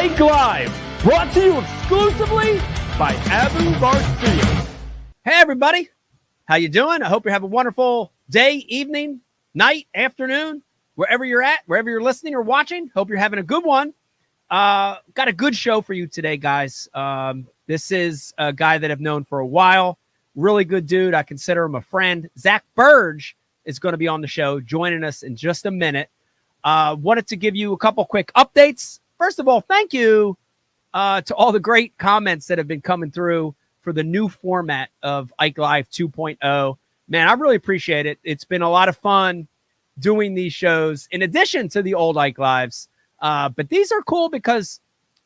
Ike Live, brought to you exclusively by Abu Garcia. Hey everybody, how you doing? I hope you're having a wonderful day, evening, night, afternoon, wherever you're at, wherever you're listening or watching. Hope you're having a good one. Got a good show for you today, guys. This is a guy that I've known for a while. Really good dude. I consider him a friend. Zack Birge is going to be on the show, joining us in just a minute. Wanted to give you a couple quick updates. First of all, thank you to all the great comments that have been coming through for the new format of Ike Live 2.0. Man, I really appreciate it. It's been a lot of fun doing these shows in addition to the old Ike Lives. But these are cool because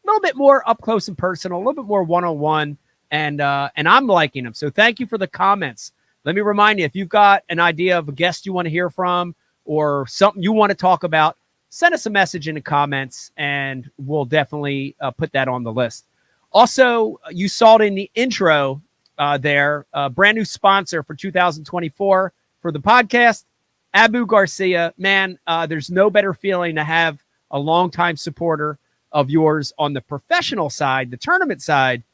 a little bit more up close and personal, a little bit more one-on-one, and I'm liking them. So thank you for the comments. Let me remind you, if you've got an idea of a guest you want to hear from or something you want to talk about, send us a message in the comments, and we'll definitely put that on the list. Also, you saw it in the intro there, brand new sponsor for 2024 for the podcast, Abu Garcia. Man, there's no better feeling to have a longtime supporter of yours on the professional side, the tournament side,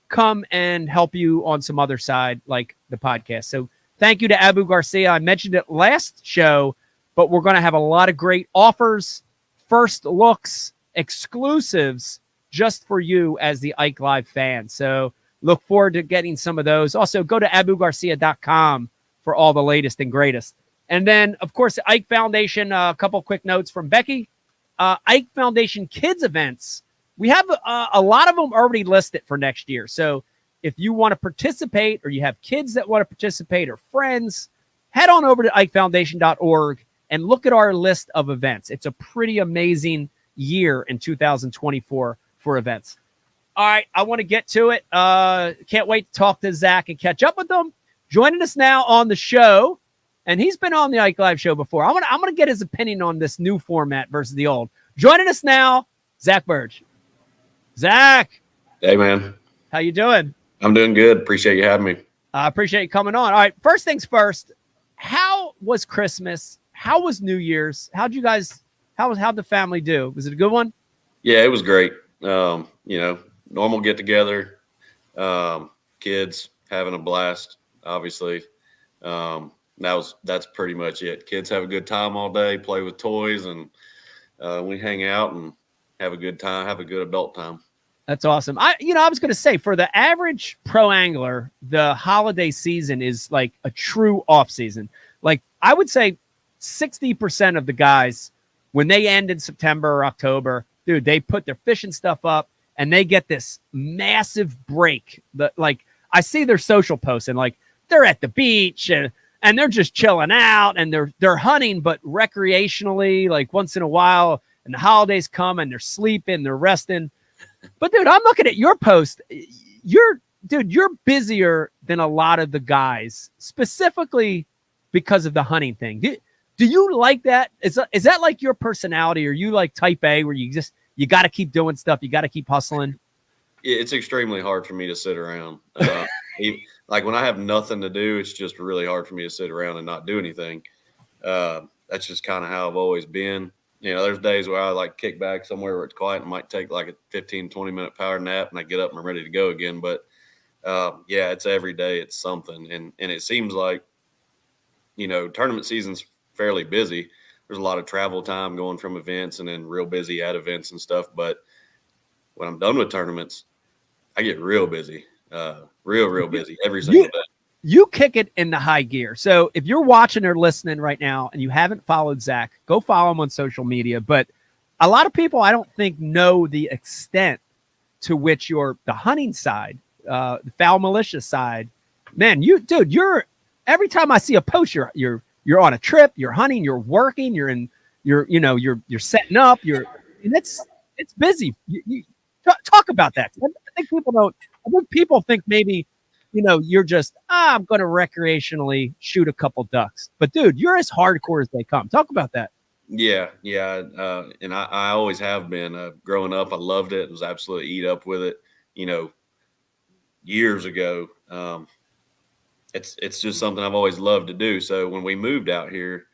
come and help you on some other side like the podcast. So thank you to Abu Garcia. I mentioned it last show, but we're going to have a lot of great offers, first looks, exclusives just for you as the Ike Live fan. So look forward to getting some of those. Also, go to abugarcia.com for all the latest and greatest. And then, of course, the Ike Foundation, a couple quick notes from Becky. Ike Foundation Kids events. We have a lot of them already listed for next year. So if you want to participate or you have kids that want to participate or friends, head on over to ikefoundation.org and look at our list of events. It's a pretty amazing year in 2024 for events. All right, I want to get to it. Can't wait to talk to Zack and catch up with them. Joining us now on the show, and he's been on the Ike Live show before. I'm gonna get his opinion on this new format versus the old. Joining us now, Zack Birge. Zack. Hey, man. How you doing? I'm doing good. Appreciate you having me. I appreciate you coming on. All right, first things first. How was Christmas? How was New Year's? How'd the family do? Was it a good one? Yeah, it was great. Normal get together, kids having a blast, obviously. That's pretty much it. Kids have a good time all day, play with toys, and we hang out and have a good time, have a good adult time. That's awesome. I was going to say, for the average pro angler, the holiday season is like a true off season. Like I would say 60% of the guys, when they end in September or October, dude, they put their fishing stuff up and they get this massive break. Like I see their social posts and like they're at the beach and they're just chilling out and they're hunting, but recreationally, like once in a while, and the holidays come and they're sleeping, they're resting. But dude, I'm looking at your post. You're busier than a lot of the guys, specifically because of the hunting thing. Do you like that? Is that like your personality? Or you like type A where you got to keep doing stuff. You got to keep hustling. It's extremely hard for me to sit around. Like when I have nothing to do, it's just really hard for me to sit around and not do anything. That's just kind of how I've always been. There's days where I like kick back somewhere where it's quiet and might take like a 15, 20-minute power nap and I get up and I'm ready to go again. But it's every day. It's something. And it seems like, tournament season's fairly busy. There's a lot of travel time going from events and then real busy at events and stuff. But when I'm done with tournaments, I get real busy, real busy every single day. You kick it in the high gear. So if you're watching or listening right now and you haven't followed Zack, go follow him on social media. But a lot of people, I don't think, know the extent to which you're the hunting side, the foul militia side. Man, you're every time I see a post, you're on a trip, you're hunting, you're working, you're setting up, and it's busy. You talk about that. I think people think maybe, you're just, I'm going to recreationally shoot a couple ducks. But, dude, you're as hardcore as they come. Talk about that. Yeah. And I always have been. Growing up, I loved it. Was absolutely eat up with it. Years ago, it's just something I've always loved to do. So when we moved out here,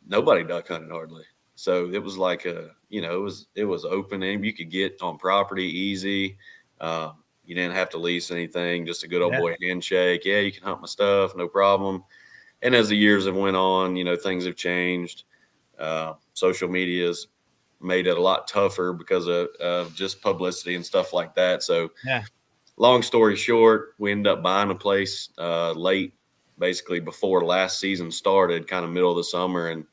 nobody duck hunted hardly. So it was like it was open and you could get on property easy. You didn't have to lease anything, just a good old boy handshake. Yeah, you can hunt my stuff, no problem. And as the years have went on, things have changed. Social media's made it a lot tougher because of just publicity and stuff like that. So long story short, we ended up buying a place late, basically before last season started, kind of middle of the summer. And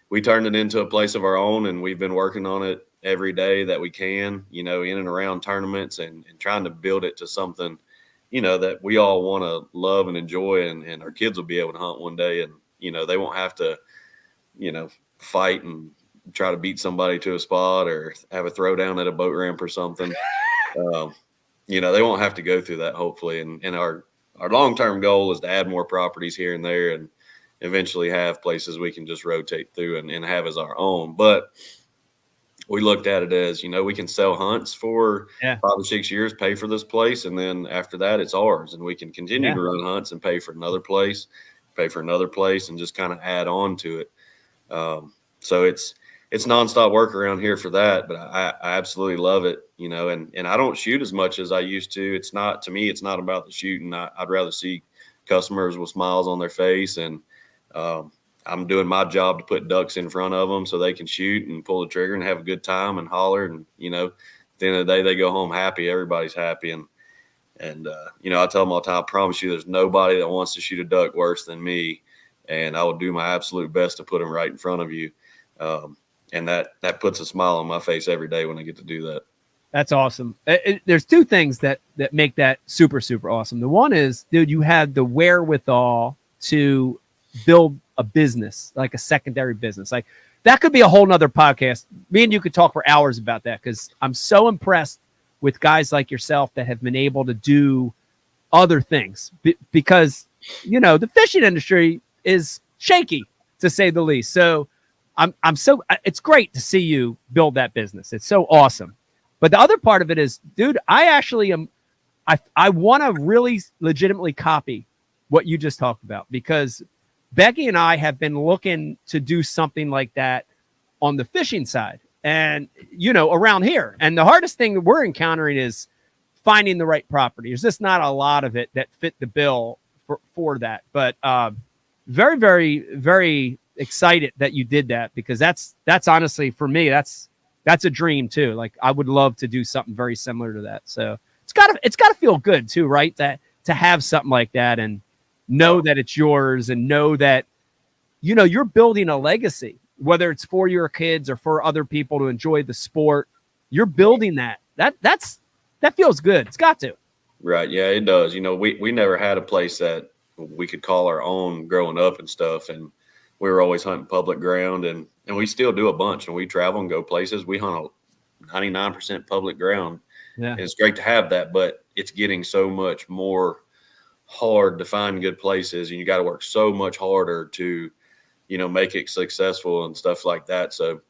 we turned it into a place of our own, and we've been working on it every day that we can, in and around tournaments and trying to build it to something, that we all want to love and enjoy, and our kids will be able to hunt one day, and, they won't have to, fight and try to beat somebody to a spot or have a throwdown at a boat ramp or something. They won't have to go through that, hopefully. And our long-term goal is to add more properties here and there and eventually have places we can just rotate through and have as our own. But we looked at it as, we can sell hunts for 5 or 6 years, pay for this place. And then after that, it's ours. And we can continue to run hunts and pay for another place, and just kind of add on to it. So it's nonstop work around here for that, but I absolutely love it, and I don't shoot as much as I used to. To me, it's not about the shooting. I'd rather see customers with smiles on their face, and I'm doing my job to put ducks in front of them so they can shoot and pull the trigger and have a good time and holler. And, at the end of the day, they go home happy. Everybody's happy. And I tell them all the time, I promise you there's nobody that wants to shoot a duck worse than me. And I will do my absolute best to put them right in front of you. And that puts a smile on my face every day when I get to do that. That's awesome. There's two things that make that super, super awesome. The one is, dude, you had the wherewithal to build a business, like a secondary business. Like that could be a whole nother podcast. Me and you could talk for hours about that, because I'm so impressed with guys like yourself that have been able to do other things because, the fishing industry is shaky, to say the least. So it's great to see you build that business. It's so awesome. But the other part of it is, dude, I want to really legitimately copy what you just talked about, because Becky and I have been looking to do something like that on the fishing side and, around here. And the hardest thing that we're encountering is finding the right property. There's just not a lot of it that fit the bill for that. But very, very, very excited that you did that, because that's honestly, for me, that's a dream too. Like I would love to do something very similar to that. So it's gotta feel good too, right? That to have something like that and know that it's yours and know that, you're building a legacy, whether it's for your kids or for other people to enjoy the sport. You're building that feels good. It's got to. Right. Yeah, it does. We never had a place that we could call our own growing up and stuff. And we were always hunting public ground, and we still do a bunch. And we travel and go places. We hunt 99% public ground. Yeah. And it's great to have that, but it's getting so much more hard to find good places, and you got to work so much harder to, make it successful and stuff like that. So,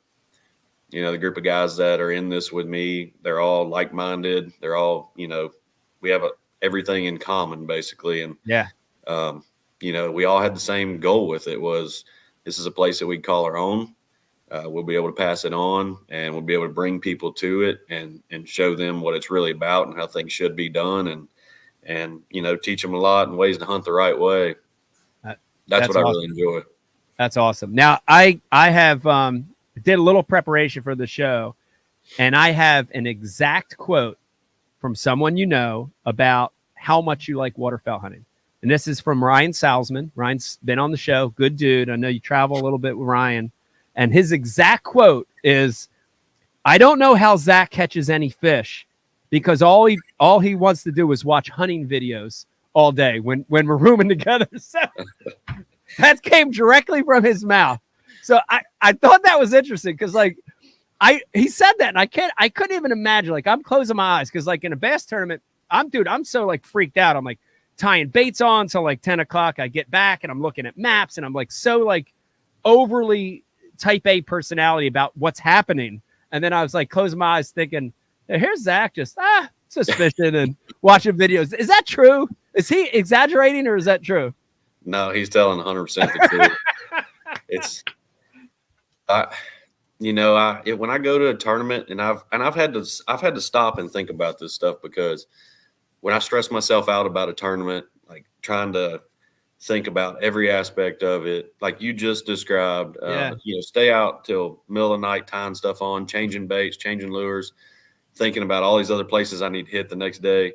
the group of guys that are in this with me, they're all like-minded. They're all, we have everything in common basically. And we all had the same goal with it. Was this is a place that we call our own. We'll be able to pass it on, and we'll be able to bring people to it and show them what it's really about and how things should be done, and teach them a lot and ways to hunt the right way. That's what I really enjoy. That's awesome. Now I have did a little preparation for the show, and I have an exact quote from someone about how much you like waterfowl hunting. And this is from Ryan Salman. Ryan's been on the show. Good dude. I know you travel a little bit with Ryan. And his exact quote is, "I don't know how Zack catches any fish, because all he wants to do is watch hunting videos all day when we're rooming together." So that came directly from his mouth. So I thought that was interesting, because he said that, and I couldn't even imagine. Like, I'm closing my eyes, because like in a bass tournament, I'm so like freaked out. I'm like tying baits on till like 10 o'clock. I get back and I'm looking at maps, and I'm like so like overly type A personality about what's happening. And then I was like closing my eyes thinking, hey, here's Zack just suspicion and watching videos. Is that true? Is he exaggerating, or is that true? No, he's telling 100% the truth. when I go to a tournament, and I've had to stop and think about this stuff, because when I stress myself out about a tournament, like trying to think about every aspect of it, like you just described, stay out till middle of the night, tying stuff on, changing baits, changing lures, thinking about all these other places I need to hit the next day.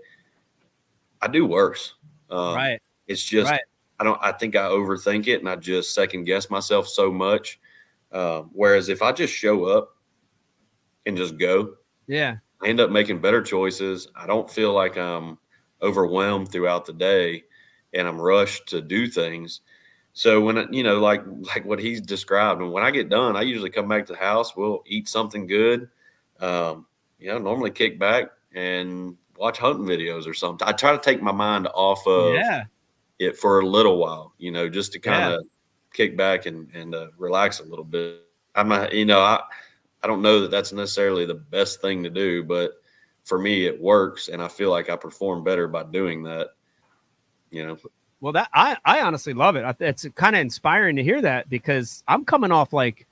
I do worse. Right. It's just, right. I think I overthink it, and I just second guess myself so much. Whereas if I just show up and just go, Yeah. I end up making better choices. I don't feel like I'm overwhelmed throughout the day and I'm rushed to do things. So when, like what he's described, and when I get done, I usually come back to the house, we'll eat something good. Normally kick back and watch hunting videos or something. I try to take my mind off of it for a little while, just to kind of kick back and relax a little bit. I'm not, I don't know that that's necessarily the best thing to do, but for me, it works. And I feel like I perform better by doing that, Well, that I honestly love it. It's kind of inspiring to hear that, because I'm coming off like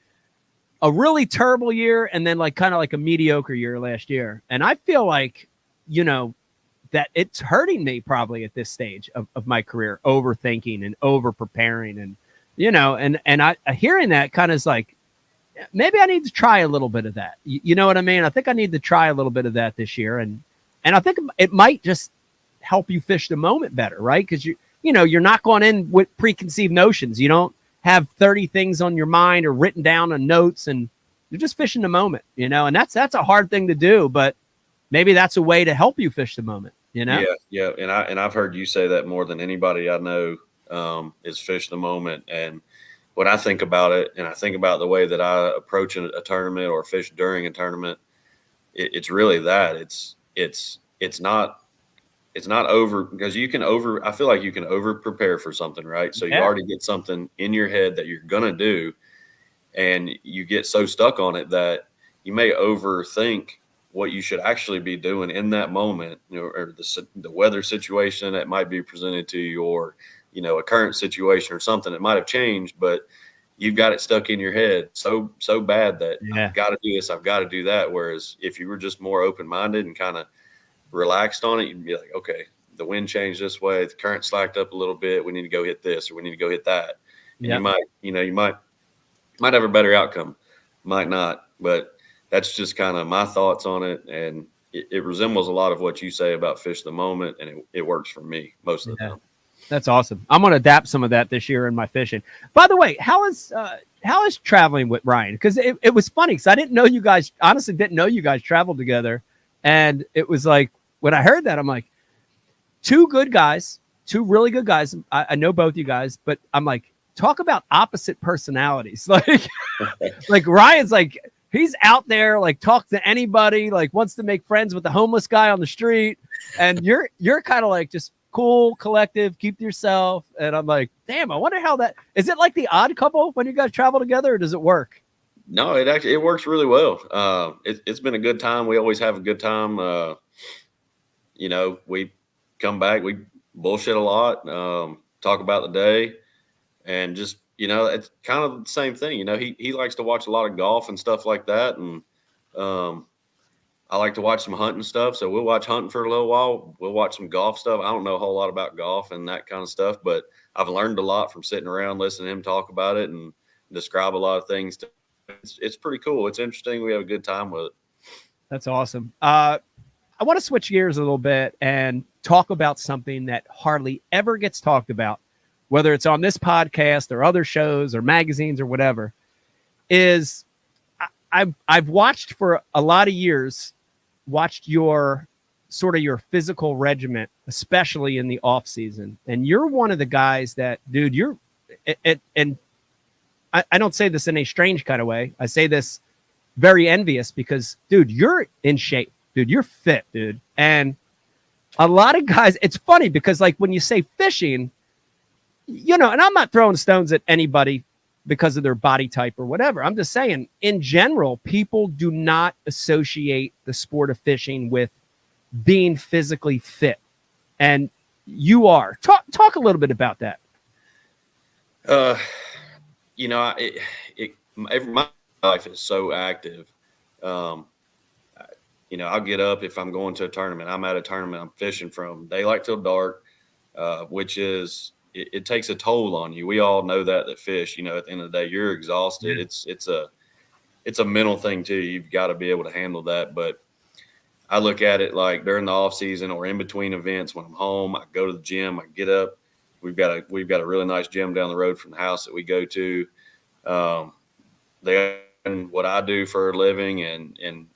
a really terrible year and then like kind of like a mediocre year last year. And I feel like, that it's hurting me probably at this stage of my career, overthinking and over preparing. And, and I hearing that kind of is like, maybe I need to try a little bit of that. You know what I mean? I think I need to try a little bit of that this year. And I think it might just help you fish the moment better, right? Because you're not going in with preconceived notions. You don't have 30 things on your mind or written down on notes, and you're just fishing the moment, and that's a hard thing to do, but maybe that's a way to help you fish the moment, Yeah. And I've heard you say that more than anybody I know, is fish the moment. And when I think about it, and I think about the way that I approach a tournament or fish during a tournament, it's really that it's not over, because I feel like you can over prepare for something, right? So you already get something in your head that you're going to do, and you get so stuck on it that you may overthink what you should actually be doing in that moment, or the weather situation that might be presented to you, or, a current situation or something that might have changed, but you've got it stuck in your head so bad that I've got to do this, I've got to do that. Whereas if you were just more open-minded and kind of relaxed on it, you'd be like, okay, the wind changed this way, the current slacked up a little bit, we need to go hit this, or we need to go hit that. And you might have a better outcome, might not, but that's just kind of my thoughts on it. And it resembles a lot of what you say about fish the moment, and it works for me most of the time. That's awesome. I'm going to adapt some of that this year in my fishing. By the way, how is traveling with Ryan? Because it was funny, because I didn't know you guys, honestly didn't know you guys traveled together. And it was like, when I heard that, I'm like, two really good guys. I know both you guys, but I'm like, talk about opposite personalities. Like Ryan's like, he's out there, like talks to anybody, like wants to make friends with the homeless guy on the street. And you're kind of like just cool, collective, keep to yourself. And I'm like, damn, I wonder how that is. It like the Odd Couple when you guys travel together, or does it work? No, it works really well. It's been a good time. We always have a good time. We come back, we bullshit a lot, talk about the day, and just, it's kind of the same thing. He likes to watch a lot of golf and stuff like that. And I like to watch some hunting stuff. So we'll watch hunting for a little while. We'll watch some golf stuff. I don't know a whole lot about golf and that kind of stuff, but I've learned a lot from sitting around, listening to him talk about it and describe a lot of things. It's pretty cool. It's interesting. We have a good time with it. That's awesome. I want to switch gears a little bit and talk about something that hardly ever gets talked about, whether it's on this podcast or other shows or magazines or whatever. Is I've watched for a lot of years, watched your physical regiment, especially in the off season. And you're one of the guys that, dude, and I don't say this in a strange kind of way. I say this very envious because, dude, you're in shape, dude, you're fit, dude. And a lot of guys, it's funny because like when you say fishing, and I'm not throwing stones at anybody because of their body type or whatever. I'm just saying, in general, people do not associate the sport of fishing with being physically fit. And you are. Talk a little bit about that. My life is so active. Um, I'll get up if I'm going to a tournament. I'm at a tournament. I'm fishing from daylight till dark, which is it takes a toll on you. We all know that fish. At the end of the day, you're exhausted. Yeah. It's a mental thing too. You've got to be able to handle that. But I look at it like during the off season or in between events when I'm home, I go to the gym, I get up. We've got a really nice gym down the road from the house that we go to. They what I do for a living and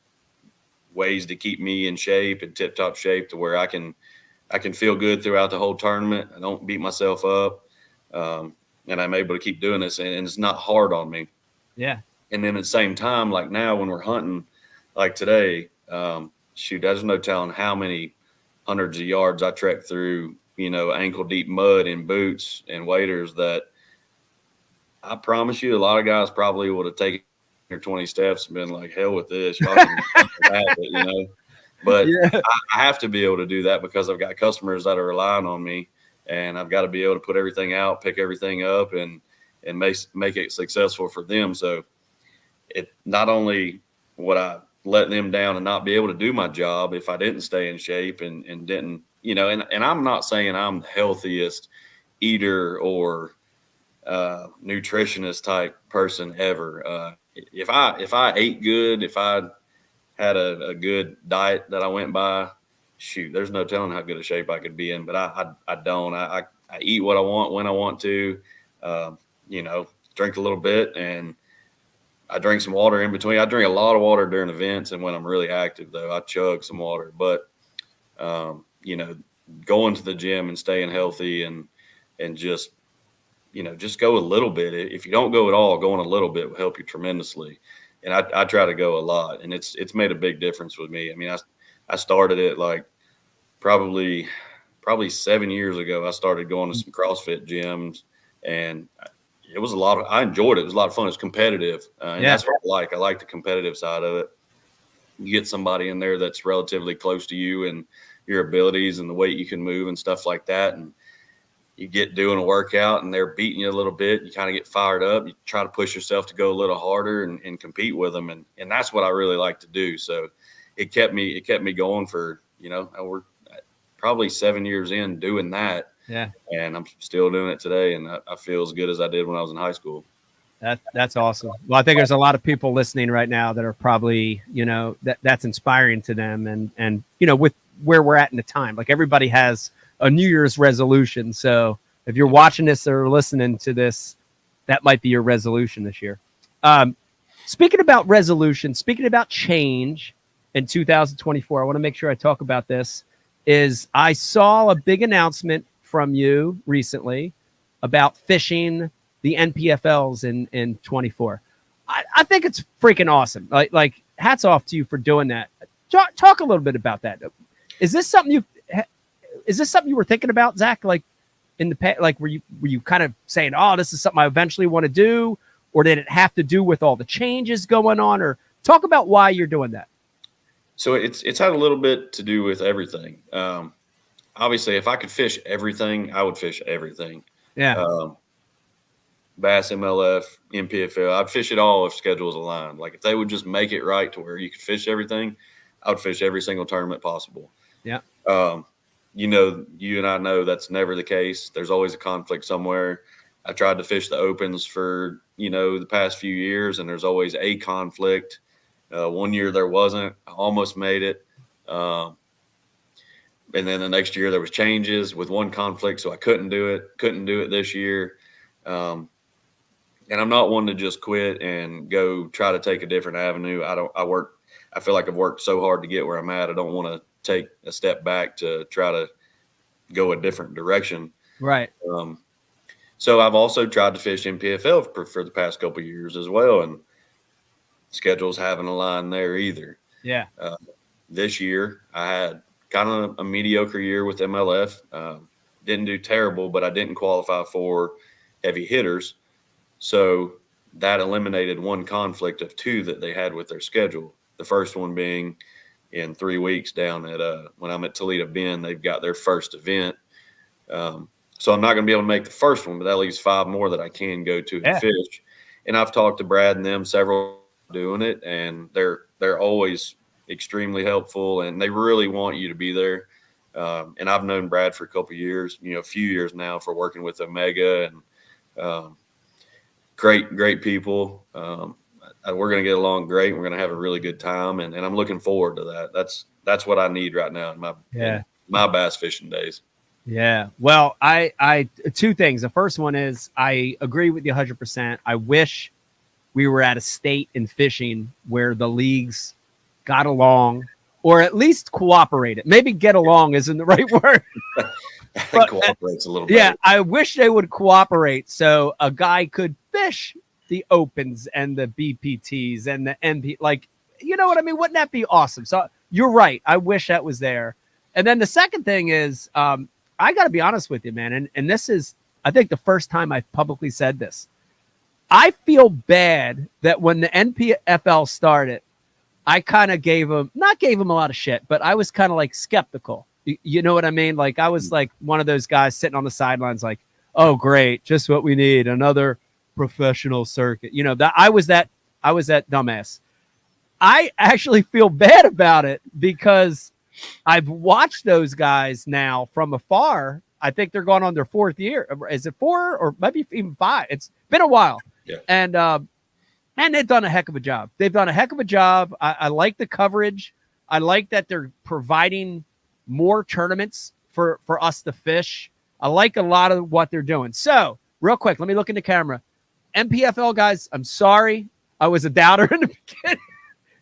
ways to keep me in shape and tip top shape to where I can feel good throughout the whole tournament. I don't beat myself up. And I'm able to keep doing this and it's not hard on me. Yeah. And then at the same time, like now when we're hunting, like today, there's no telling how many hundreds of yards I trek through, ankle deep mud in boots and waders that I promise you a lot of guys probably would have taken their 20 steps and been like, hell with this. Y'all can have it, But yeah. I have to be able to do that because I've got customers that are relying on me and I've got to be able to put everything out, pick everything up and make it successful for them. So it not only would I let them down and not be able to do my job if I didn't stay in shape and didn't, and I'm not saying I'm the healthiest eater or nutritionist type person ever. If I ate good, if I had a good diet that I went by, shoot, there's no telling how good a shape I could be in, but I don't. I eat what I want when I want to, drink a little bit and I drink some water in between. I drink a lot of water during events and when I'm really active though, I chug some water, but going to the gym and staying healthy and just, just go a little bit. If you don't go at all, going a little bit will help you tremendously. And I try to go a lot and it's made a big difference with me. I mean, I started it like probably 7 years ago. I started going to some CrossFit gyms and it was I enjoyed it. It was a lot of fun. It's competitive. And that's what I like. I like the competitive side of it. You get somebody in there that's relatively close to you and your abilities and the weight you can move and stuff like that. And you get doing a workout and they're beating you a little bit. You kind of get fired up. You try to push yourself to go a little harder and compete with them. And that's what I really like to do. So it kept me going for, we're probably 7 years in doing that. Yeah. And I'm still doing it today. And I feel as good as I did when I was in high school. That's awesome. Well, I think there's a lot of people listening right now that are probably, that's inspiring to them. And, with where we're at in the time, like everybody has a New Year's resolution. So if you're watching this or listening to this, that might be your resolution this year. Speaking about resolution, speaking about change in 2024, I want to make sure I talk about this. I saw a big announcement from you recently about fishing the NPFLs in 24. I think it's freaking awesome. Like hats off to you for doing that. Talk a little bit about that. Is this something you were thinking about, Zach? Like in the past, like were you kind of saying, oh, this is something I eventually want to do, or did it have to do with all the changes going on? Or talk about why you're doing that. So it's had a little bit to do with everything. Obviously, if I could fish everything, I would fish everything. Yeah. Bass, MLF, npfl, I'd fish it all if schedules aligned. Like if they would just make it right to where you could fish everything, I would fish every single tournament possible. Yeah. You and I know that's never the case. There's always a conflict somewhere. I tried to fish the opens for, the past few years, and there's always a conflict. 1 year there wasn't. I almost made it. And then the next year there was changes with one conflict, so I couldn't do it this year. And I'm not one to just quit and go try to take a different avenue. I feel like I've worked so hard to get where I'm at. I don't want to take a step back to try to go a different direction. Right. So I've also tried to fish npfl for the past couple of years as well. And schedules haven't aligned there either. Yeah. This year I had kind of a mediocre year with MLF. Didn't do terrible, but I didn't qualify for heavy hitters. So that eliminated one conflict of two that they had with their schedule. The first one being in 3 weeks down at when I'm at Toledo Bend, they've got their first event. So I'm not going to be able to make the first one, but that leaves 5 more that I can go to and fish. And I've talked to Brad and them several doing it, and they're always extremely helpful, and they really want you to be there. And I've known Brad for a couple of years, a few years now, for working with Omega, and great people. We're going to get along great. We're going to have a really good time, and I'm looking forward to that. That's what I need right now in my bass fishing days. Yeah. Well, I two things. The first one is I agree with you 100%. I wish we were at a state in fishing where the leagues got along, or at least cooperated. Maybe get along isn't the right word. I think cooperates a little bit. Yeah, I wish they would cooperate so a guy could fish the Opens and the BPTs and the NP. Like, you know what I mean? Wouldn't that be awesome? So you're right. I wish that was there. And then the second thing is, I got to be honest with you, man. And this is, I think, the first time I've publicly said this. I feel bad that when the NPFL started, I kind of not gave him a lot of shit, but I was kind of like skeptical. You know what I mean? Like, I was like one of those guys sitting on the sidelines like, oh, great, just what we need, another professional circuit. That I was that dumbass. I actually feel bad about it because I've watched those guys now from afar. I think they're going on their fourth year. Is it 4 or maybe even 5? It's been a while. Yeah. And they've done a heck of a job. I like the coverage. I like that they're providing more tournaments for us to fish. I like a lot of what they're doing. So real quick, let me look in the camera. NPFL guys, I'm sorry. I was a doubter in the beginning.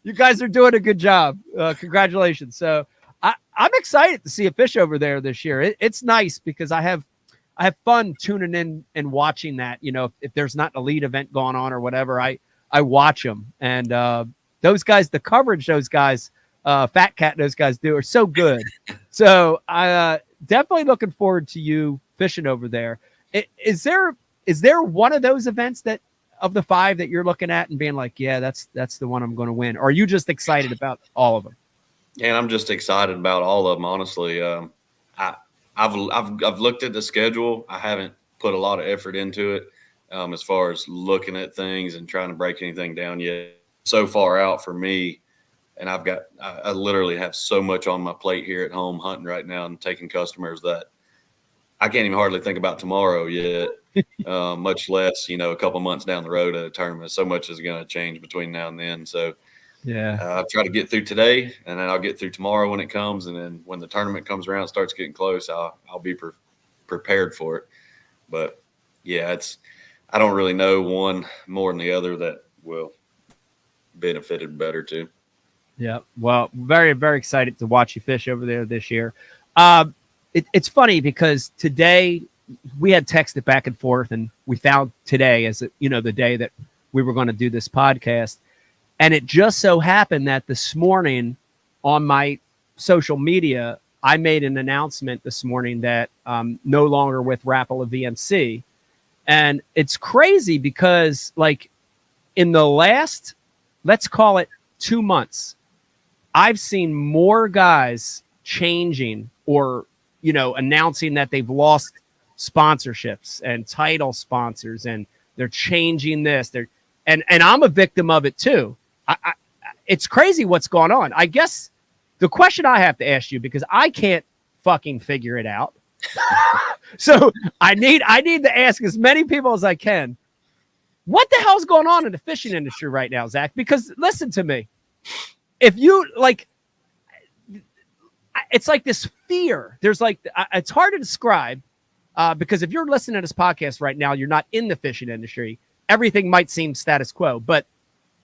You guys are doing a good job. Congratulations. So I'm excited to see a fish over there this year. It's nice because I have fun tuning in and watching that. If there's not an elite event going on or whatever, I watch them. And those guys, the coverage those guys, Fat Cat, those guys do are so good. So I definitely looking forward to you fishing over there. Is there one of those events that of the 5 that you're looking at and being like, yeah, that's the one I'm going to win? Or are you just excited about all of them? And I'm just excited about all of them, honestly. I've looked at the schedule. I haven't put a lot of effort into it as far as looking at things and trying to break anything down yet. So far out for me, and I literally have so much on my plate here at home hunting right now and taking customers that I can't even hardly think about tomorrow yet, much less, a couple months down the road at a tournament. So much is going to change between now and then. So yeah, I've tried to get through today, and then I'll get through tomorrow when it comes. And then when the tournament comes around, starts getting close, I'll be prepared for it. But yeah, I don't really know one more than the other that will benefited better too. Yeah. Well, very, very excited to watch you fish over there this year. It's funny because today we had texted back and forth, and we found today as the day that we were going to do this podcast. And it just so happened that this morning on my social media, I made an announcement this morning that no longer with Rapala VMC. And it's crazy because like in the last, let's call it 2 months, I've seen more guys changing or, announcing that they've lost sponsorships and title sponsors, and they're changing this. And I'm a victim of it too. It's crazy what's going on. I guess the question I have to ask you, because I can't fucking figure it out. So I need to ask as many people as I can. What the hell's going on in the fishing industry right now, Zach? Because listen to me. If you like, it's like this fear. There's like, it's hard to describe because if you're listening to this podcast right now, you're not in the fishing industry. Everything might seem status quo, but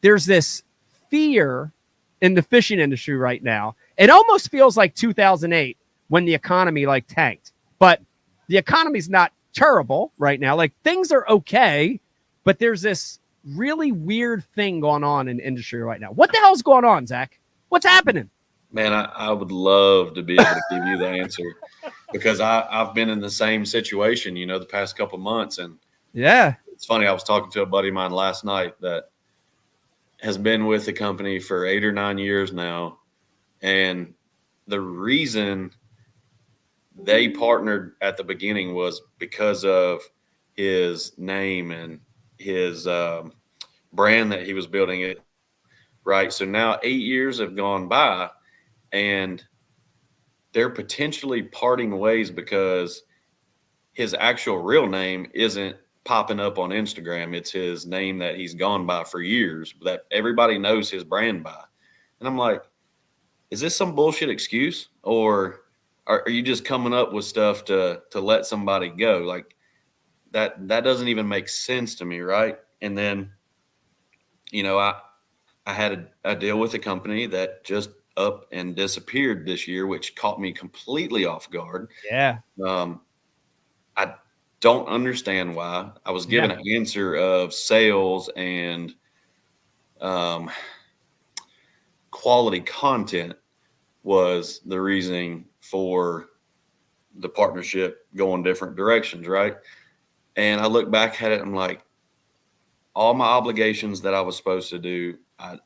there's this fear in the fishing industry right now. It almost feels like 2008 when the economy like tanked, but the economy's not terrible right now. Like things are okay, but there's this really weird thing going on in the industry right now. What the hell's going on, Zach? What's happening? Man, I would love to be able to give you the answer because I've been in the same situation, the past couple of months. And yeah, it's funny. I was talking to a buddy of mine last night that has been with the company for 8 or 9 years now. And the reason they partnered at the beginning was because of his name and his brand that he was building. It right? So now 8 years have gone by, and they're potentially parting ways because his actual real name isn't popping up on Instagram. It's his name that he's gone by for years, that everybody knows his brand by. And I'm like, is this some bullshit excuse, or are you just coming up with stuff to let somebody go? Like that doesn't even make sense to me, right? And then, I had a deal with a company that just up and disappeared this year, which caught me completely off guard. Yeah. I don't understand why. I was given an answer of sales and quality content was the reasoning for the partnership going different directions, right? And I look back at it, I'm like, all my obligations that I was supposed to do,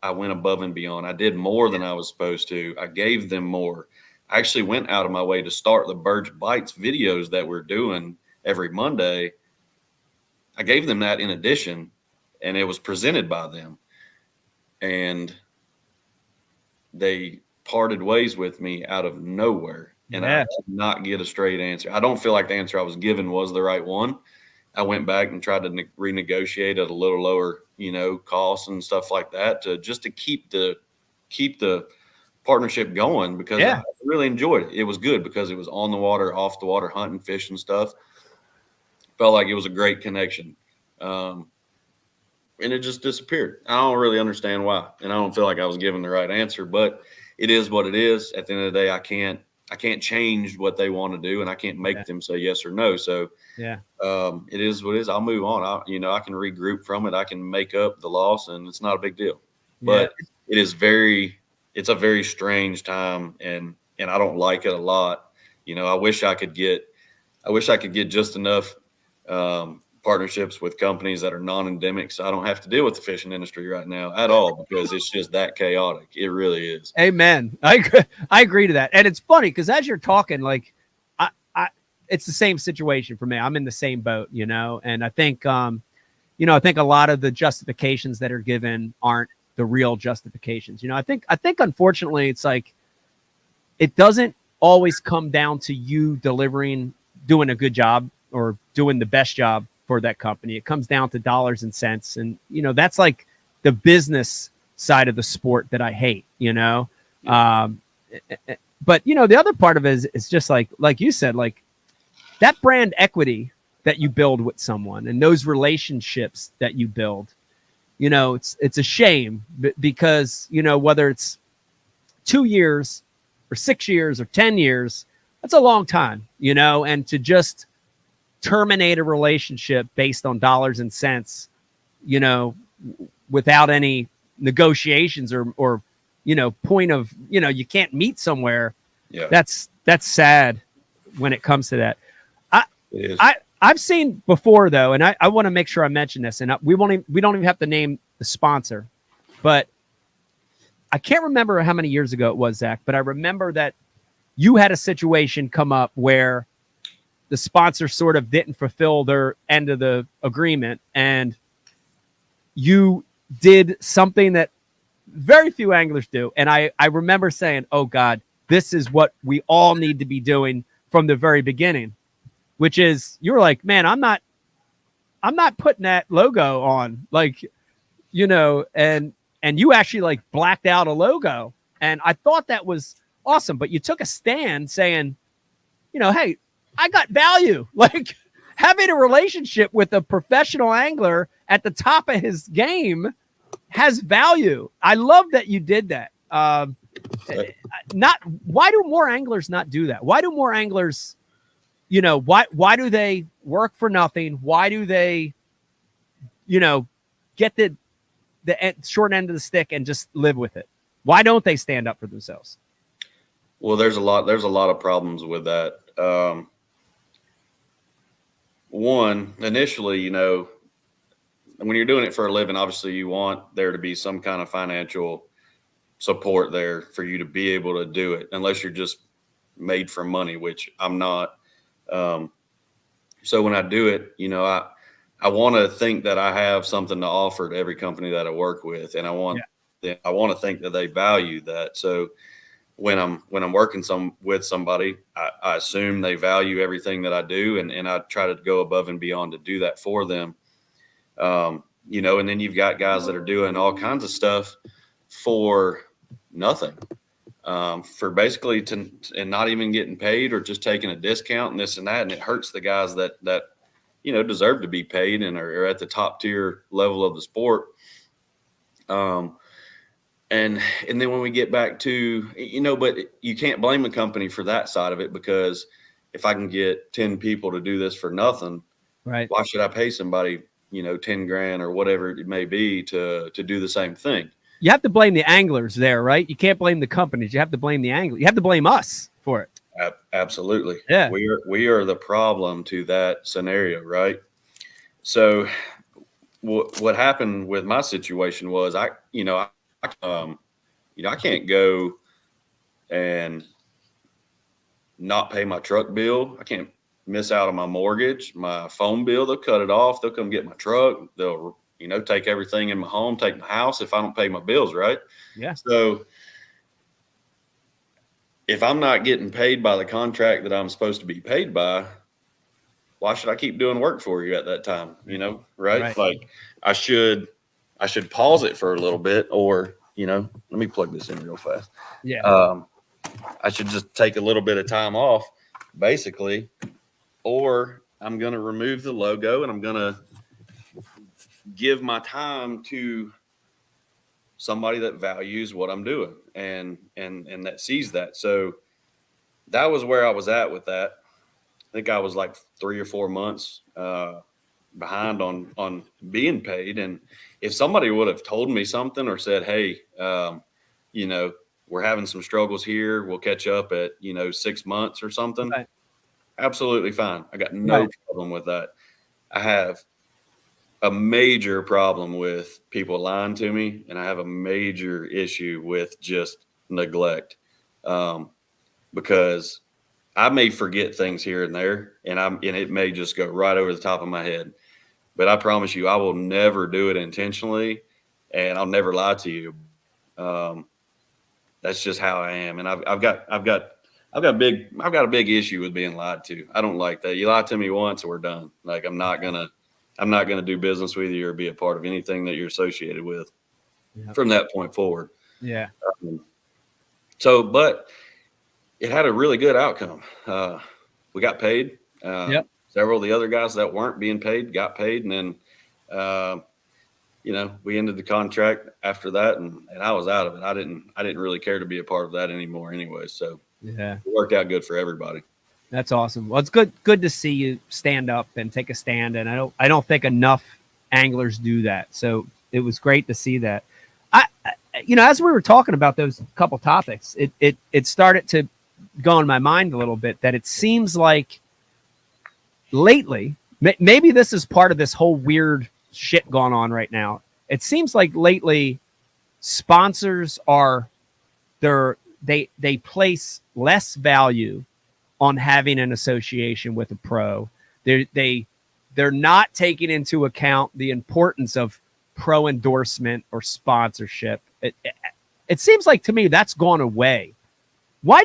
I went above and beyond. I did more than I was supposed to. I gave them more. I actually went out of my way to start the Birge Bites videos that we're doing every Monday. I gave them that in addition, and it was presented by them. And they parted ways with me out of nowhere. And I could not get a straight answer. I don't feel like the answer I was given was the right one. I went back and tried to renegotiate at a little lower, costs and stuff like that to keep the partnership going, because I really enjoyed it. It was good because it was on the water, off the water, hunting, fishing stuff. Felt like it was a great connection. And it just disappeared. I don't really understand why. And I don't feel like I was given the right answer, but it is what it is. At the end of the day, I can't change what they want to do, and I can't make them say yes or no. So it is what it is. I'll move on. I can regroup from it. I can make up the loss, and it's not a big deal. But it's a very strange time, and I don't like it a lot. I wish I could get just enough partnerships with companies that are non-endemic, so I don't have to deal with the fishing industry right now at all, because it's just that chaotic. It really is. Amen. I agree to that. And it's funny because as you're talking, like it's the same situation for me. I'm in the same boat, and I think, I think a lot of the justifications that are given aren't the real justifications. I think unfortunately it's like, it doesn't always come down to you doing a good job or doing the best job for that company. It comes down to dollars and cents. And, that's like the business side of the sport that I hate, but the other part of it is just like you said, like that brand equity that you build with someone and those relationships that you build, it's a shame because, whether it's 2 years or 6 years or 10 years, that's a long time, and to just terminate a relationship based on dollars and cents, without any negotiations or point of, you can't meet somewhere. Yeah. That's sad when it comes to that. It is. I've seen before though, and I want to make sure I mention this, and we don't even have to name the sponsor, but I can't remember how many years ago it was, Zach, but I remember that you had a situation come up where the sponsor sort of didn't fulfill their end of the agreement, and you did something that very few anglers do. And I remember saying, oh God, this is what we all need to be doing from the very beginning, which is, you were like, man, I'm not putting that logo on, like, and you actually like blacked out a logo. And I thought that was awesome, but you took a stand saying, hey, I got value. Like having a relationship with a professional angler at the top of his game has value. I love that you did that. Why do more anglers not do that? Why do more anglers, why do they work for nothing? Why do they, get the short end of the stick and just live with it? Why don't they stand up for themselves? Well, there's a lot of problems with that. One, initially, when you're doing it for a living, obviously you want there to be some kind of financial support there for you to be able to do it, unless you're just made for money, which I'm not. So when I do it, I want to think that I have something to offer to every company that I work with. And I want then I want to think that they value that. So when I'm working with somebody, I assume they value everything that I do, and I try to go above and beyond to do that for them. You know, and then you've got guys that are doing all kinds of stuff for nothing, for basically and not even getting paid, or just taking a discount and this and that. And it hurts the guys that, you know, deserve to be paid and are at the top tier level of the sport. And then when we get back to, you know, but you can't blame the company for that side of it, because if I can get 10 people to do this for nothing, right, why should I pay somebody, you know, 10 grand or whatever it may be to do the same thing? You have to blame the anglers there, right? You can't blame the companies. You have to blame the anglers. You have to blame us for it. Absolutely. Yeah. We are the problem to that scenario, right? So what happened with my situation was I can't go and not pay my truck bill. I can't miss out on my mortgage, my phone bill. They'll cut it off. They'll come get my truck. They'll, you know, take everything in my home, take my house if I don't pay my bills, right? Yeah. So if I'm not getting paid by the contract that I'm supposed to be paid by, why should I keep doing work for you at that time? You know, right? Like I should pause it for a little bit, or, you know, let me plug this in real fast. Yeah. I should just take a little bit of time off, basically, or I'm going to remove the logo and I'm going to give my time to somebody that values what I'm doing and that sees that. So that was where I was at with that. I think I was like 3 or 4 months behind on being paid. And if somebody would have told me something or said, hey, you know, we're having some struggles here, we'll catch up at, you know, 6 months or something, Right. Absolutely fine. I got no problem with that. I have a major problem with people lying to me, and I have a major issue with just neglect, because I may forget things here and there, and it may just go right over the top of my head. But I promise you, I will never do it intentionally, and I'll never lie to you. That's just how I am, and I've got a big issue with being lied to. I don't like that. You lie to me once, we're done. Like I'm not gonna do business with you or be a part of anything that you're associated with from that point forward. Yeah. But it had a really good outcome. We got paid. Several of the other guys that weren't being paid got paid, and then you know, we ended the contract after that, and I was out of it. I didn't really care to be a part of that anymore anyway. So yeah, it worked out good for everybody. That's awesome. Well, it's good to see you stand up and take a stand, and I don't think enough anglers do that. So it was great to see that. You know, as we were talking about those couple topics, it started to go in my mind a little bit that it seems like lately, maybe this is part of this whole weird shit going on right now. It seems like lately sponsors they place less value on having an association with a pro. They're not taking into account the importance of pro endorsement or sponsorship. It seems like to me that's gone away. Why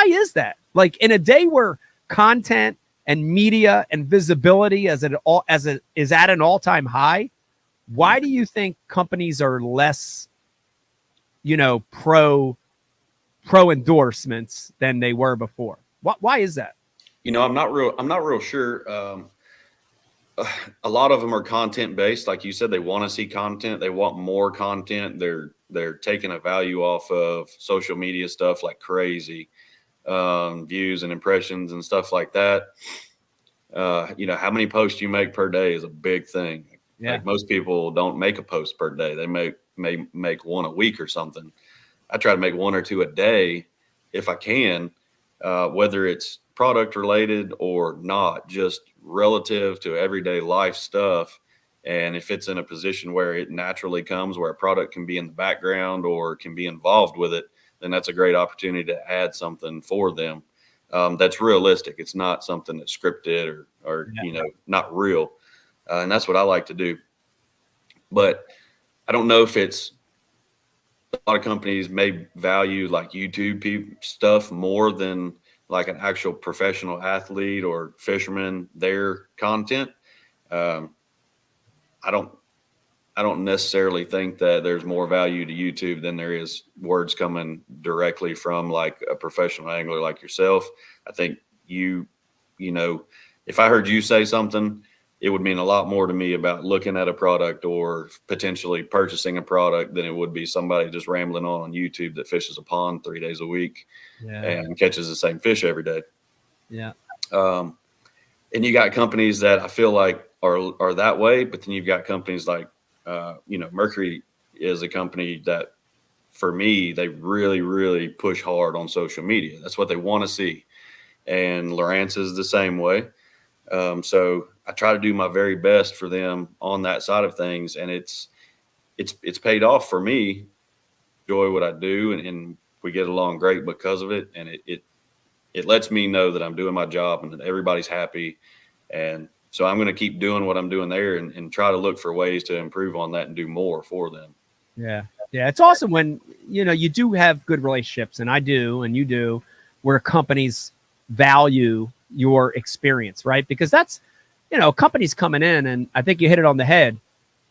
is that? Like in a day where content and media and visibility is at an all-time high, why do you think companies are less, you know, pro endorsements than they were before? Why is that? You know, I'm not real sure. A lot of them are content based, like you said. They want to see content. They want more content. They're taking a value off of social media stuff like crazy, views and impressions and stuff like that. You know, how many posts you make per day is a big thing. Yeah. Like most people don't make a post per day. They may make one a week or something. I try to make 1 or 2 a day if I can, whether it's product related or not, just relative to everyday life stuff. And if it's in a position where it naturally comes, where a product can be in the background or can be involved with it, then that's a great opportunity to add something for them. That's realistic. It's not something that's scripted or you know, not real. And that's what I like to do. But I don't know if it's a lot of companies may value like YouTube stuff more than like an actual professional athlete or fisherman, their content. Um, I don't necessarily think that there's more value to YouTube than there is words coming directly from like a professional angler like yourself. I think you know, if I heard you say something, it would mean a lot more to me about looking at a product or potentially purchasing a product than it would be somebody just rambling on YouTube that fishes a pond 3 days a week and catches the same fish every day. Yeah. And you got companies that I feel like are that way, but then you've got companies like, Mercury is a company that, for me, they really, really push hard on social media. That's what they want to see. And Lowrance is the same way. So I try to do my very best for them on that side of things. And it's paid off for me. Enjoy what I do. And we get along great because of it. And it lets me know that I'm doing my job and that everybody's happy. And so I'm going to keep doing what I'm doing there and try to look for ways to improve on that and do more for them. Yeah. Yeah. It's awesome when, you do have good relationships, and I do, and you do, where companies value your experience, right? Because that's, companies coming in, and I think you hit it on the head,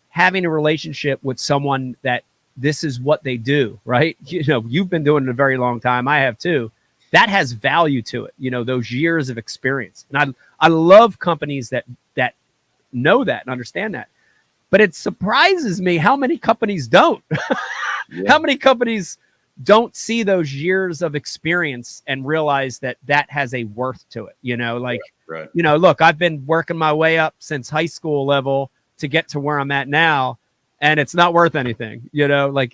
having a relationship with someone that this is what they do, right? You've been doing it a very long time. I have too. That has value to it, those years of experience. And I love companies that know that and understand that. But it surprises me how many companies don't. How many companies don't see those years of experience and realize that has a worth to it. Right. Look, I've been working my way up since high school level to get to where I'm at now, and it's not worth anything.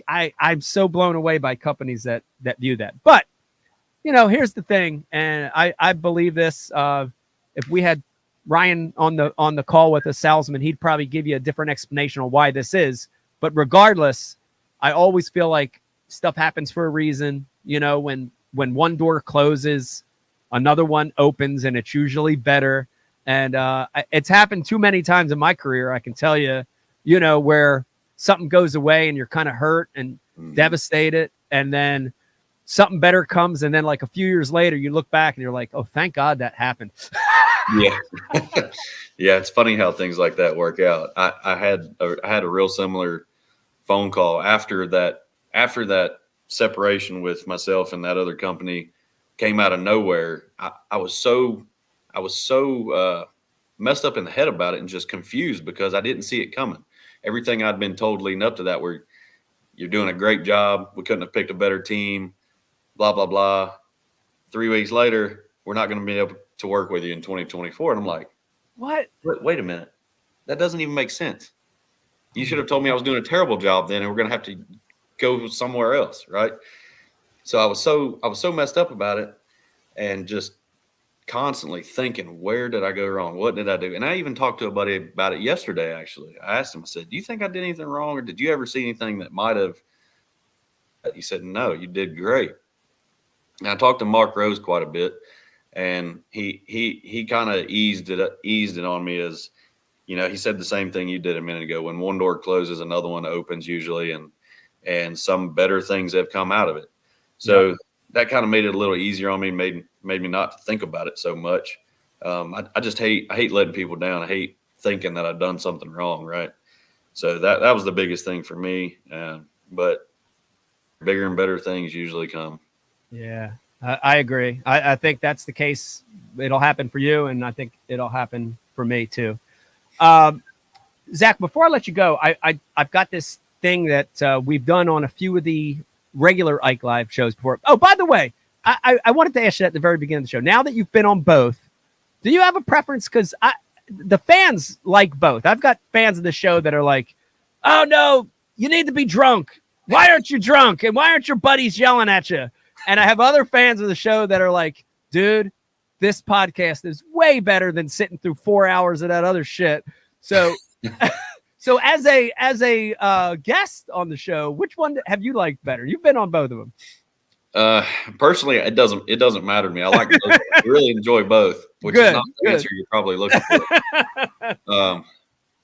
I'm so blown away by companies that view that. But here's the thing, and I believe this. If we had Ryan on the call with a salesman, he'd probably give you a different explanation on why this is. But regardless, I always feel like stuff happens for a reason. When one door closes, another one opens, and it's usually better. And it's happened too many times in my career. I can tell you, where something goes away and you're kind of hurt and devastated, and then something better comes, and then like a few years later, you look back and you're like, oh, thank God that happened. Yeah. Yeah. It's funny how things like that work out. I had a real similar phone call after that separation with myself and that other company came out of nowhere. I was so messed up in the head about it and just confused because I didn't see it coming. Everything I'd been told leading up to that, where you're doing a great job, we couldn't have picked a better team, blah, blah, blah. 3 weeks later, we're not going to be able to work with you in 2024. And I'm like, what? Wait a minute. That doesn't even make sense. You should have told me I was doing a terrible job then, and we're going to have to go somewhere else. Right. So I was so messed up about it, and just constantly thinking, where did I go wrong? What did I do? And I even talked to a buddy about it yesterday. Actually, I asked him, I said, do you think I did anything wrong, or did you ever see anything that might have? He said, no, you did great. And I talked to Mark Rose quite a bit, and he kind of eased it on me as, he said the same thing you did a minute ago. When one door closes, another one opens usually, and some better things have come out of it. So that kind of made it a little easier on me, made me not think about it so much. I just hate letting people down. I hate thinking that I've done something wrong. Right. So that was the biggest thing for me. But bigger and better things usually come. Yeah, I agree. I think that's the case. It'll happen for you, and I think it'll happen for me too. Zack, before I let you go, I've got this thing that we've done on a few of the regular Ike Live shows before. Oh, by the way, I wanted to ask you at the very beginning of the show. Now that you've been on both, do you have a preference? Because the fans like both. I've got fans of the show that are like, oh, no, you need to be drunk. Why aren't you drunk? And why aren't your buddies yelling at you? And I have other fans of the show that are like, dude, this podcast is way better than sitting through 4 hours of that other shit. So, so as a guest on the show, which one have you liked better? You've been on both of them. Personally, it doesn't matter to me. I like both. I really enjoy both, which is not the answer you're probably looking for.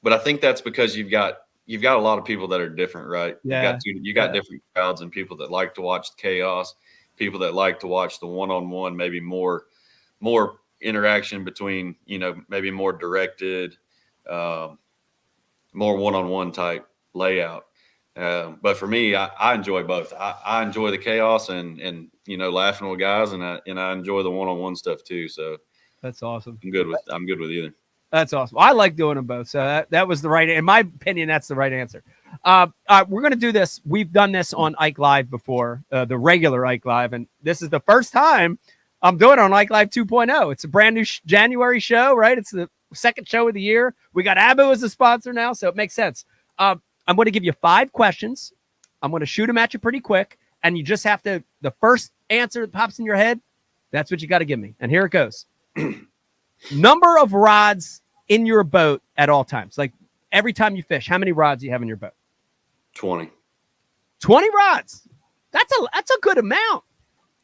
But I think that's because you've got you've got a lot of people that are different, right? Yeah. You got different crowds and people that like to watch the chaos, people that like to watch the one-on-one, maybe more interaction between, maybe more directed, more one-on-one type layout. But for me, I enjoy both. I enjoy the chaos and laughing with guys, and I enjoy the one-on-one stuff too. So that's awesome. I'm good with either. That's awesome. I like doing them both. So that was the right, in my opinion, that's the right answer. We're going to do this. We've done this on Ike Live before, the regular Ike Live. And this is the first time I'm doing it on Ike Live 2.0. It's a brand new January show, right? It's the second show of the year. We got Abu as a sponsor now, so it makes sense. I'm going to give you 5 questions. I'm going to shoot them at you pretty quick. And you just have to, the first answer that pops in your head, that's what you got to give me. And here it goes. Number of rods in your boat at all times. Like every time you fish, how many rods do you have in your boat? 20. 20 rods. That's a good amount.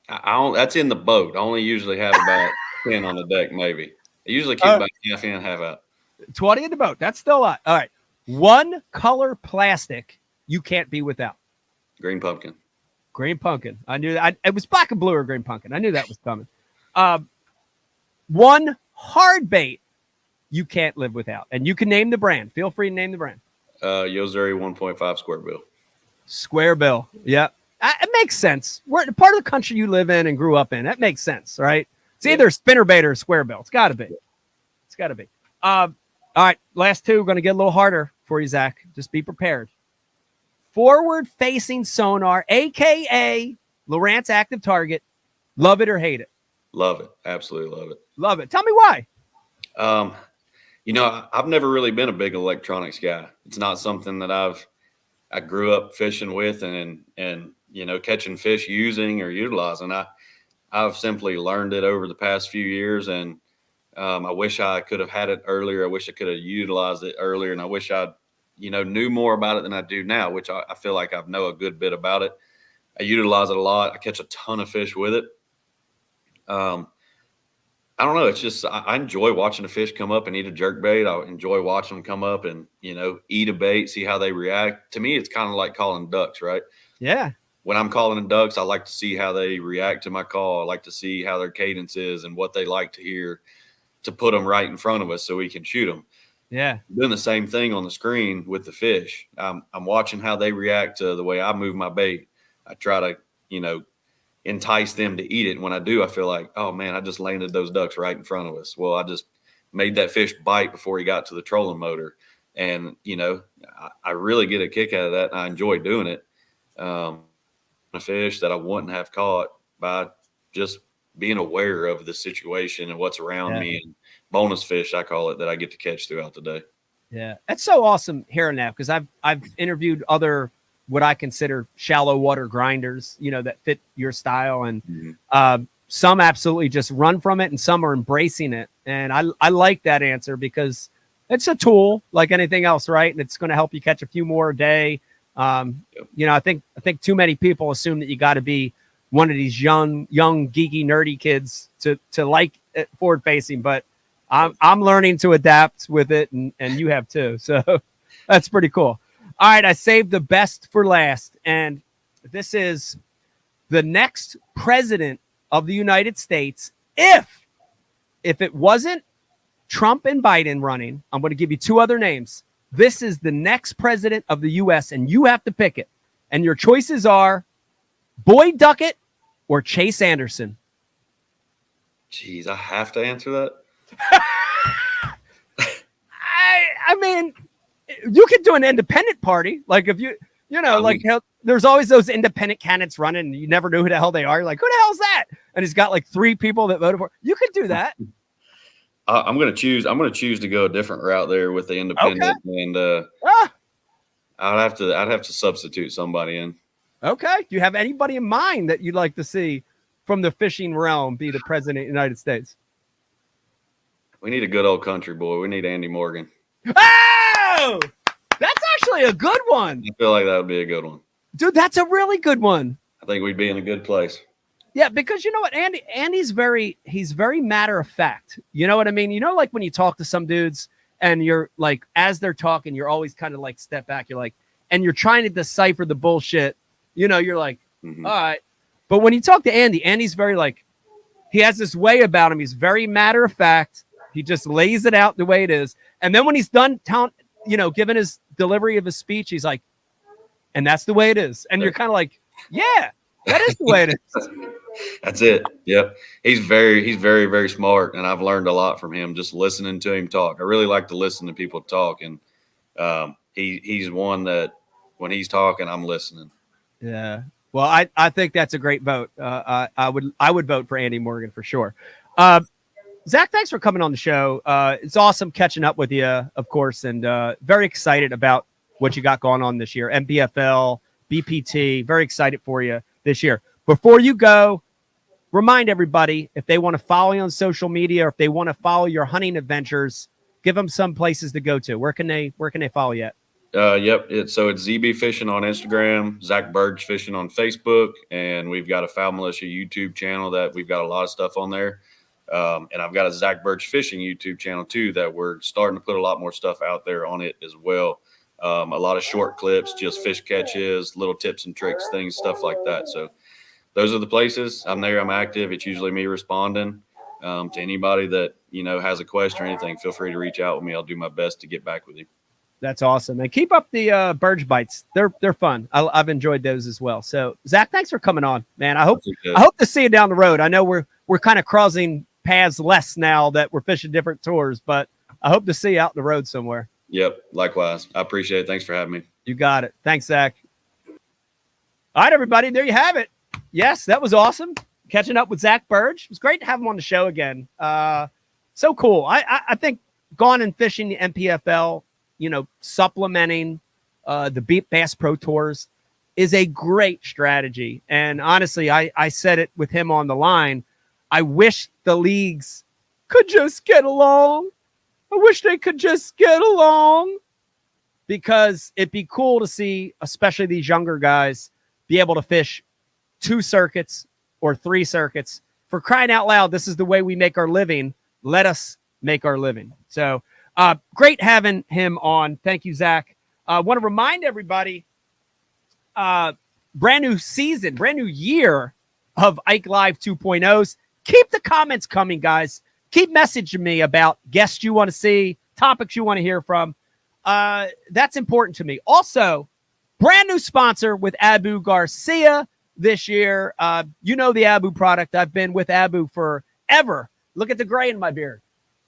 That's in the boat. I only usually have about 10 on the deck, maybe. I usually keep about half in, half out. 20 in the boat. That's still a lot. All right. One color plastic you can't be without. Green pumpkin. Green pumpkin. I knew that. It was black and blue or green pumpkin. I knew that was coming. One hard bait you can't live without. And you can name the brand. Feel free to name the brand. Yozuri 1.5 square bill. Square bill. Yeah. It makes sense. We're the part of the country you live in and grew up in. That makes sense, right? It's either spinner bait or square bill. It's got to be. It's got to be. All right. Last 2. We're going to get a little harder for you, Zach. Just be prepared. Forward-facing sonar, a.k.a. Lowrance Active Target. Love it or hate it? Love it. Absolutely love it. Love it. Tell me why. I've never really been a big electronics guy. It's not something that I grew up fishing with and catching fish using or utilizing. I've simply learned it over the past few years, and I wish I could have had it earlier. I wish I could have utilized it earlier, and I wish I knew more about it than I do now, which I feel like I know a good bit about it. I utilize it a lot. I catch a ton of fish with it. I don't know. It's just I enjoy watching the fish come up and eat a jerk bait. I enjoy watching them come up and, eat a bait, see how they react. To me, it's kind of like calling ducks, right? Yeah. When I'm calling ducks, I like to see how they react to my call. I like to see how their cadence is and what they like to hear to put them right in front of us so we can shoot them. Yeah. I'm doing the same thing on the screen with the fish. I'm watching how they react to the way I move my bait. I try to, entice them to eat it. And when I do, I feel like, oh man, I just landed those ducks right in front of us. Well, I just made that fish bite before he got to the trolling motor. And, I really get a kick out of that. And I enjoy doing it. A fish that I wouldn't have caught by just being aware of the situation and what's around me, and bonus fish, I call it, that I get to catch throughout the day. Yeah. That's so awesome hearing that, because I've interviewed other what I consider shallow water grinders, that fit your style. And some absolutely just run from it and some are embracing it. And I like that answer because it's a tool like anything else, right? And it's going to help you catch a few more a day. I think too many people assume that you got to be one of these young, geeky, nerdy kids to like it forward facing, but I'm learning to adapt with it, and you have too. So that's pretty cool. All right, I saved the best for last, and this is the next president of the United States. If it wasn't Trump and Biden running, I'm going to give you 2 other names. This is the next president of the U.S., and you have to pick it. And your choices are Boyd Duckett or Chase Anderson. Jeez, I have to answer that? I mean, you could do an independent party. Like if there's always those independent candidates running and you never know who the hell they are. You're like, who the hell's that? And he's got like 3 people that voted for. You could do that. I'm going to choose to go a different route there with the independent. Okay. And I'd have to substitute somebody in. Okay. Do you have anybody in mind that you'd like to see from the fishing realm be the president of the United States? We need a good old country boy. We need Andy Morgan. Oh, that's actually a good one. I feel like that would be a good one. Dude, that's a really good one. I think we'd be in a good place. Yeah, because you know what? Andy's very matter of fact. You know what I mean? Like when you talk to some dudes and you're like, as they're talking, you're always kind of like step back. You're like, and you're trying to decipher the bullshit. You know, you're like, all right. But when you talk to Andy, Andy's very like, he has this way about him. He's very matter of fact. He just lays it out the way it is. And then when he's done, giving his delivery of his speech, he's like, and that's the way it is. And you're kind of like, yeah, that is the way it is. That's it. Yep. He's very, very smart. And I've learned a lot from him just listening to him talk. I really like to listen to people talk. And he's one that when he's talking, I'm listening. Yeah. Well, I think that's a great vote. I would vote for Andy Morgan for sure. Zack, thanks for coming on the show. It's awesome catching up with you, of course, and very excited about what you got going on this year. npfl, BPT, very excited for you this year. Before you go, remind everybody, if they want to follow you on social media or if they want to follow your hunting adventures, give them some places to go to. Where can they follow you at? Yep. It's ZB Fishing on Instagram, Zack Birge Fishing on Facebook, and we've got a Foul Militia YouTube channel that we've got a lot of stuff on there. And I've got a Zack Birge Fishing YouTube channel too that we're starting to put a lot more stuff out there on it as well. A lot of short clips, just fish catches, little tips and tricks, things, stuff like that. So those are the places. I'm there. I'm active. It's usually me responding to anybody that, has a question or anything. Feel free to reach out with me. I'll do my best to get back with you. That's awesome. And keep up the Burge bites. They're fun. I've enjoyed those as well. So Zack, thanks for coming on, man. I hope to see you down the road. I know we're kind of crossing paths less now that we're fishing different tours, but I hope to see you out the road somewhere. Yep. Likewise. I appreciate it. Thanks for having me. You got it. Thanks, Zack. All right, everybody. There you have it. Yes, that was awesome. Catching up with Zack Birge. It was great to have him on the show again. So cool. I think going and fishing the npfl, supplementing the Bass Pro Tours is a great strategy. And honestly, I said it with him on the line. I wish the leagues could just get along. I wish they could just get along, because it'd be cool to see, especially these younger guys, be able to fish 2 circuits or 3 circuits. For crying out loud, this is the way we make our living. Let us make our living. So great having him on. Thank you, Zack. I want to remind everybody, brand new season, brand new year of Ike Live 2.0s. Keep the comments coming, guys. Keep messaging me about guests you want to see, topics you want to hear from. That's important to me. Also, brand new sponsor with Abu Garcia this year. The Abu product. I've been with Abu forever. Look at the gray in my beard.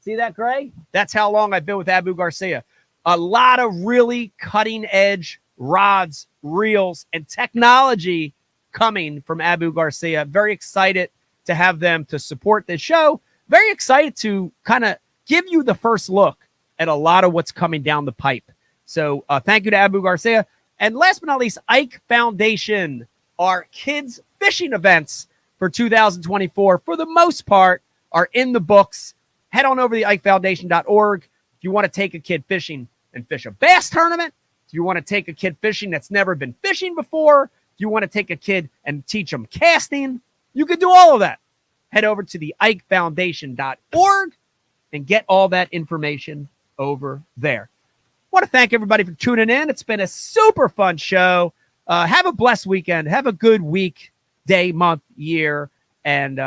See that gray? That's how long I've been with Abu Garcia. A lot of really cutting edge rods, reels, and technology coming from Abu Garcia. Very excited to have them to support this show. Very excited to kind of give you the first look at a lot of what's coming down the pipe. So thank you to Abu Garcia. And last but not least, Ike Foundation, our kids fishing events for 2024, for the most part, are in the books. Head on over to the IkeFoundation.org. If you want to take a kid fishing and fish a bass tournament, if you want to take a kid fishing that's never been fishing before, if you want to take a kid and teach them casting, you can do all of that. Head over to the IkeFoundation.org and get all that information over there. I want to thank everybody for tuning in. It's been a super fun show. Have a blessed weekend. Have a good week, day, month, year, and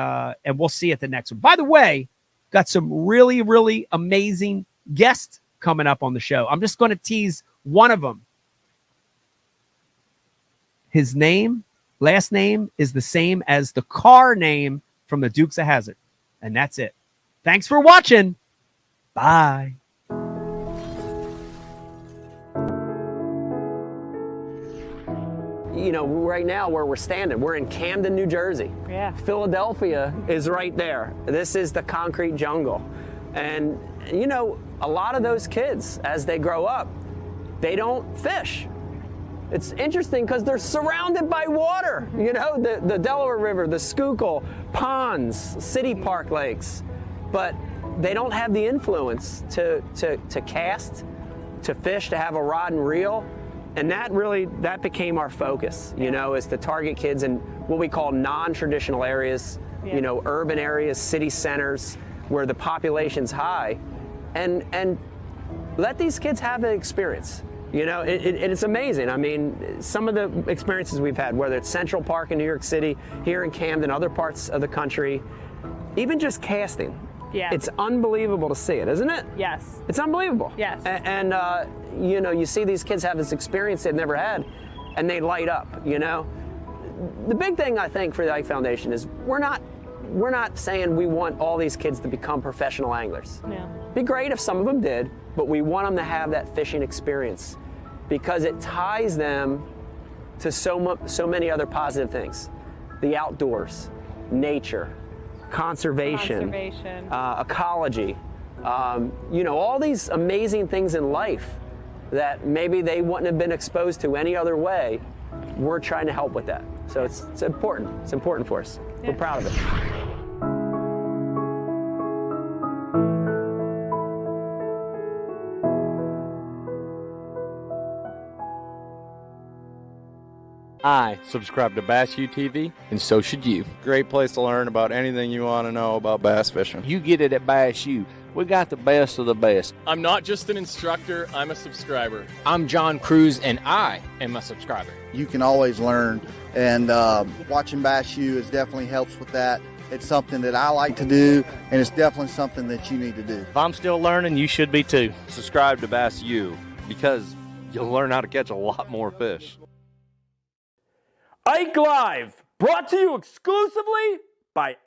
we'll see you at the next one. By the way, got some really, really amazing guests coming up on the show. I'm just going to tease one of them. His last name is the same as the car name from the Dukes of Hazzard. And that's it. Thanks for watching. Bye. Right now where we're standing, we're in Camden, New Jersey. Yeah. Philadelphia is right there. This is the concrete jungle. And, a lot of those kids, as they grow up, they don't fish. It's interesting because they're surrounded by water, the Delaware River, the Schuylkill, ponds, city park lakes, but they don't have the influence to cast, to fish, to have a rod and reel. And that became our focus, is to target kids in what we call non-traditional areas, urban areas, city centers, where the population's high. And let these kids have an experience. You know, it's amazing. I mean, some of the experiences we've had, whether it's Central Park in New York City, here in Camden, other parts of the country, even just casting. Yeah. It's unbelievable to see it, isn't it? Yes. It's unbelievable. Yes. And you know, you see these kids have this experience they've never had, and they light up, you know? The big thing, I think, for the Ike Foundation is we're not saying we want all these kids to become professional anglers. Yeah. It'd be great if some of them did, but we want them to have that fishing experience because it ties them to so many other positive things. The outdoors, nature, conservation. Ecology, you know, all these amazing things in life that maybe they wouldn't have been exposed to any other way. We're trying to help with that. So it's important. It's important for us. Yeah. We're proud of it. I subscribe to Bass U TV, and so should you. Great place to learn about anything you want to know about bass fishing. You get it at Bass U. We got the best of the best. I'm not just an instructor, I'm a subscriber. I'm John Cruz, and I am a subscriber. You can always learn, and watching Bass U is definitely helps with that. It's something that I like to do, and it's definitely something that you need to do. If I'm still learning, you should be too. Subscribe to Bass U because you'll learn how to catch a lot more fish. Ike Live, brought to you exclusively by